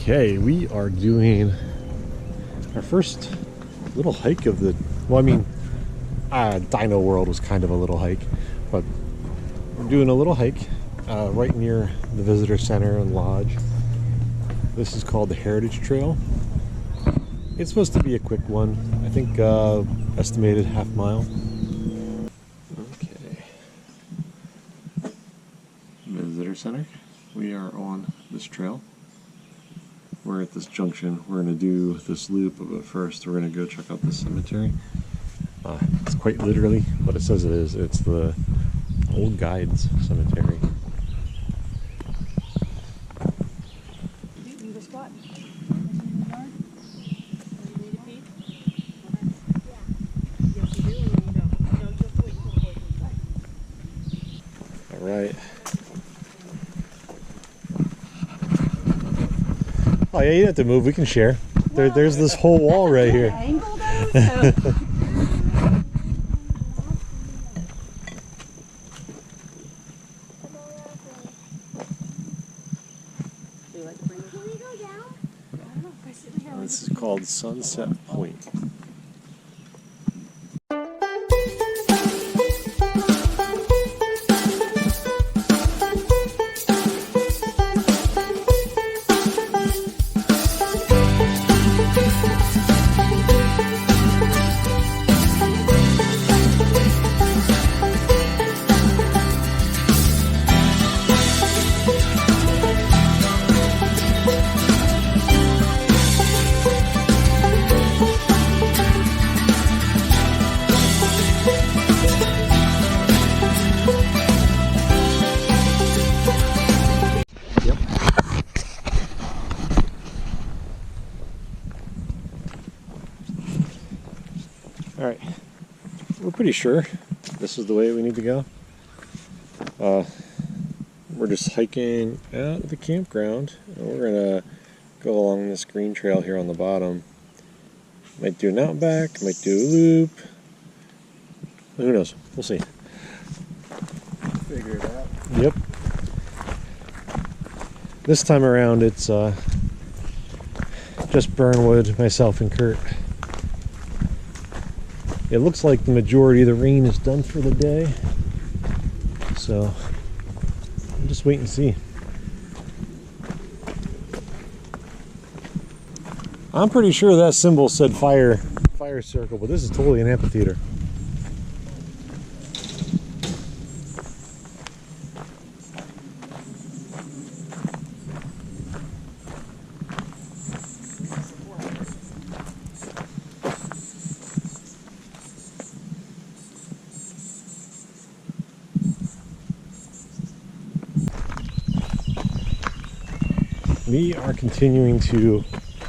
Okay, we are doing our first little hike of the, well, I mean, Dino World was kind of a little hike, but we're doing a little hike right near the visitor center and lodge. This is called the Heritage Trail. It's supposed to be a quick one. I think estimated half mile. Okay. Visitor center. We are on this trail. We're at this junction. We're going to do this loop, but first we're going to go check out the cemetery. It's quite literally what it says it is. It's the Old Guides Cemetery. All right. Oh yeah, you don't have to move. We can share. There's this whole wall right here. This is called Sunset Point. Alright, we're pretty sure this is the way we need to go. We're just hiking out of the campground, and we're going to go along this green trail here on the bottom. Might do an out back, might do a loop. Who knows? We'll see. Figure it out. Yep. This time around it's just Burnwood, myself, and Kurt. It looks like the majority of the rain is done for the day, so I'll just wait and see. I'm pretty sure that symbol said fire circle, but this is totally an amphitheater. We are continuing to,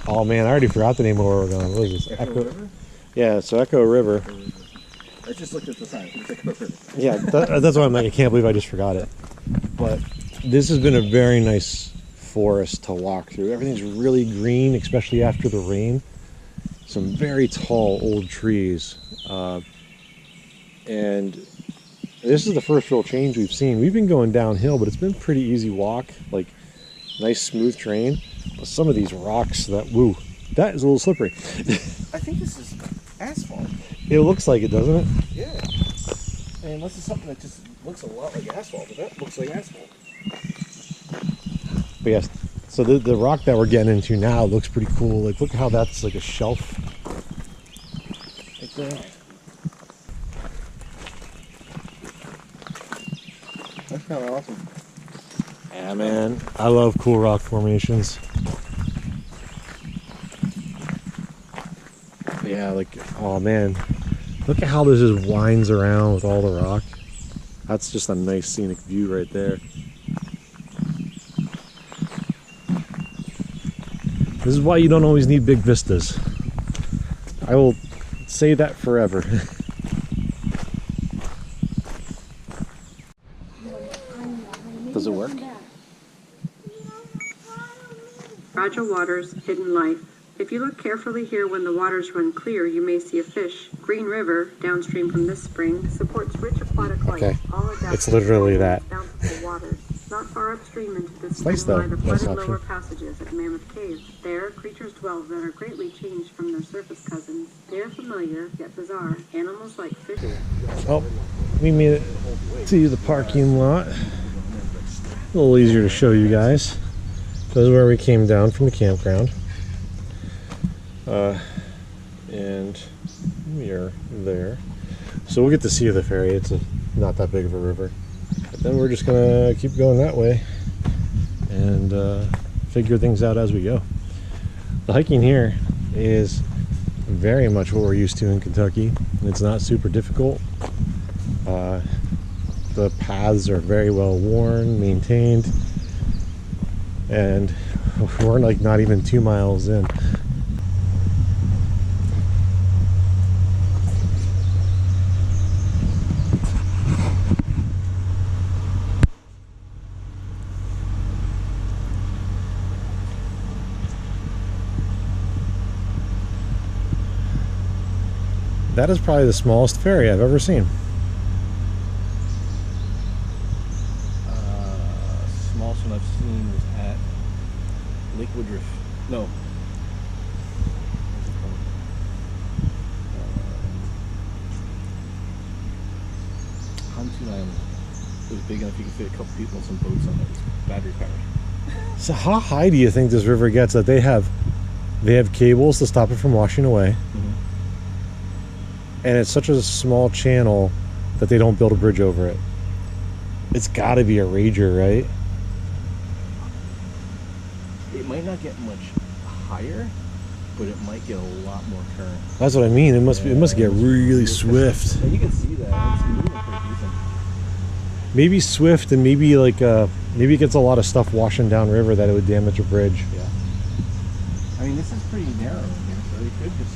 oh man, I already forgot the name of where we're going. What is this? Echo River? Yeah, so Echo River. I just looked at the sign. It's Echo River. Yeah, that's why I'm like, I can't believe I just forgot it. But this has been a very nice forest to walk through. Everything's really green, especially after the rain. Some very tall old trees. And this is the first real change we've seen. We've been going downhill, but it's been pretty easy walk. Like, nice smooth terrain. But some of these rocks that that is a little slippery. I think this is asphalt. It looks like it, doesn't it? Yeah. I mean, this is something that just looks a lot like asphalt, but that looks like asphalt. But yes, so the rock that we're getting into now looks pretty cool. Like, look how that's like a shelf right there. That's kind of awesome. Yeah, man, I love cool rock formations. Yeah, like, oh man, look at how this just winds around with all the rock. That's just a nice scenic view right there. This is why you don't always need big vistas. I will say that forever. Does it work? fragile waters, hidden life. If you look carefully here when the waters run clear, you may see a fish. Green River, downstream from this spring, supports rich aquatic life. Okay. All adapted It's literally to that. bountiful waters. Not far upstream into this nice, spring lie though. the Nice flooded option. lower passages of Mammoth Cave. There, creatures dwell that are greatly changed from their surface cousins. They are familiar, yet bizarre. Animals like fish. Oh, we made it to the parking lot. A little easier to show you guys. This is where we came down from the campground. And we are there. So we'll get to see the ferry. It's not that big of a river. But then we're just gonna keep going that way and figure things out as we go. The hiking here is very much what we're used to in Kentucky. It's not super difficult. The paths are very well worn, maintained, and we're like not even 2 miles in. That is probably the smallest ferry I've ever seen. Smallest one I've seen was at Lake Woodruff. No. What's it called? Pontoon Island. It was big enough you could fit a couple people and some boats on it. It's battery powered. So how high do you think this river gets that they have cables to stop it from washing away? And it's such a small channel that they don't build a bridge over it. It's got to be a rager, right? It might not get much higher, but it might get a lot more current. That's what I mean. It must be. It must get really swift. And you can see that it's moving pretty decent. Maybe swift, and maybe like maybe it gets a lot of stuff washing down river that it would damage a bridge. Yeah. I mean, this is pretty narrow in here, so you could just.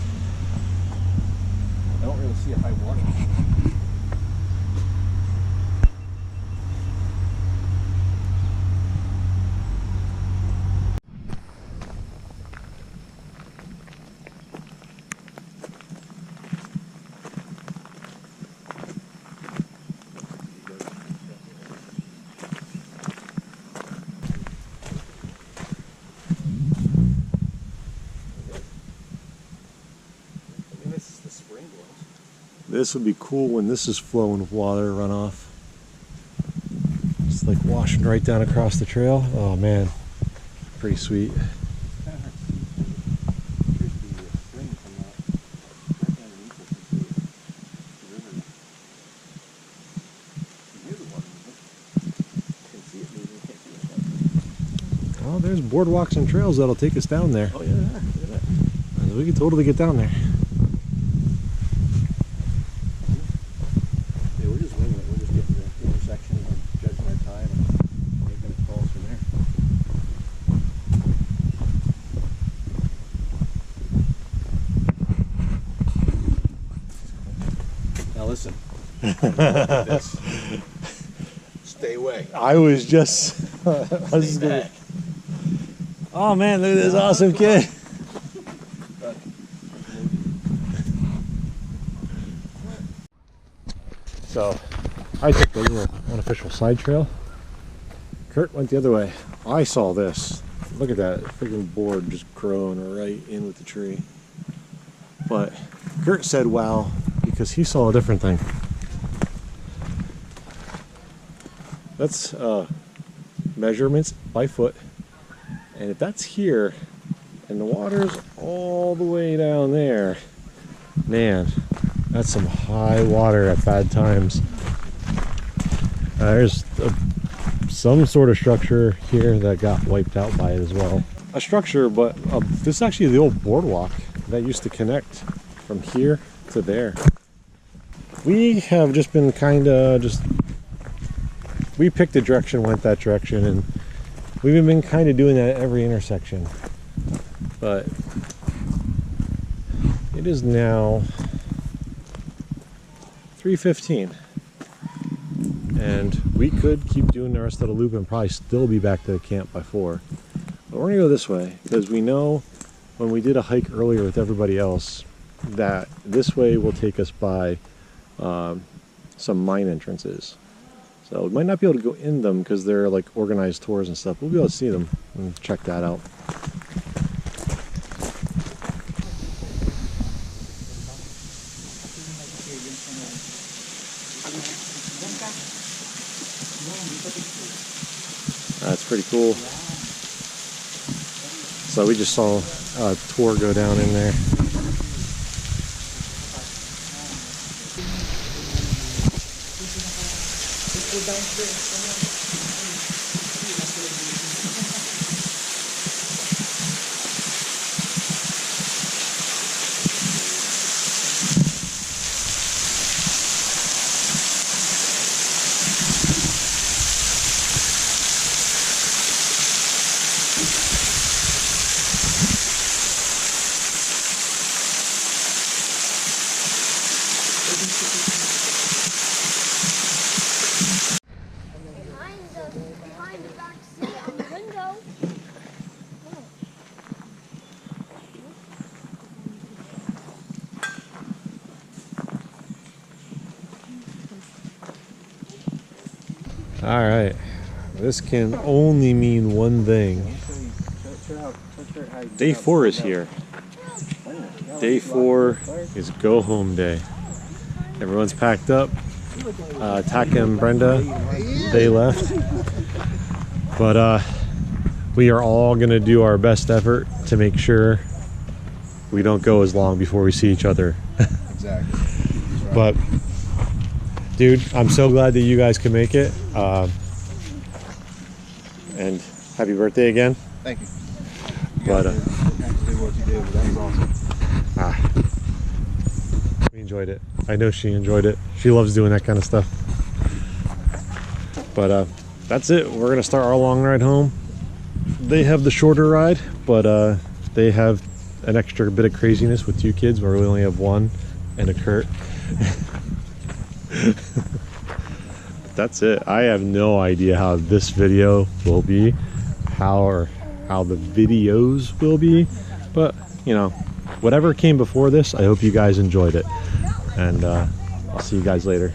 I don't really see a high water. This would be cool when this is flowing with water runoff. It's like washing right down across the trail. Oh man, pretty sweet. Oh, there's boardwalks and trails that'll take us down there. Oh yeah, look at that. We could totally get down there. Listen. This. Stay away. I was just. Oh man, look at this awesome kid. So, I took the little unofficial side trail. Kurt went the other way. I saw this. Look at that freaking board just growing right in with the tree. But Kurt said, wow, because he saw a different thing. That's measurements by foot. And if that's here, and the water's all the way down there, man, that's some high water at bad times. There's some sort of structure here that got wiped out by it as well. A structure, but this is actually the old boardwalk that used to connect from here to there. We have just been we picked a direction, went that direction, and we've been kind of doing that at every intersection. But it is now 3:15, and we could keep doing the rest of the loop and probably still be back to the camp by 4. But we're gonna go this way because we know when we did a hike earlier with everybody else that this way will take us by some mine entrances. So we might not be able to go in them because they're like organized tours and stuff. We'll be able to see them and check that out. That's pretty cool. So we just saw a tour go down in there. Behind the back seat on the window. All right, this can only mean one thing. Day 4 is here. Day 4 is go home day. Everyone's packed up. Taka and Brenda, they left. But we are all gonna do our best effort to make sure we don't go as long before we see each other. Exactly. Right. But dude, I'm so glad that you guys can make it. And happy birthday again. Thank you. But you did what you did, but that was awesome. We enjoyed it. I know she enjoyed it. She loves doing that kind of stuff. But that's it. We're gonna start our long ride home. They have the shorter ride, but they have an extra bit of craziness with 2 kids where we only have 1 and a Kurt. That's it. I have no idea how this video will be, how the videos will be, but you know, whatever came before this, I hope you guys enjoyed it, and I'll see you guys later.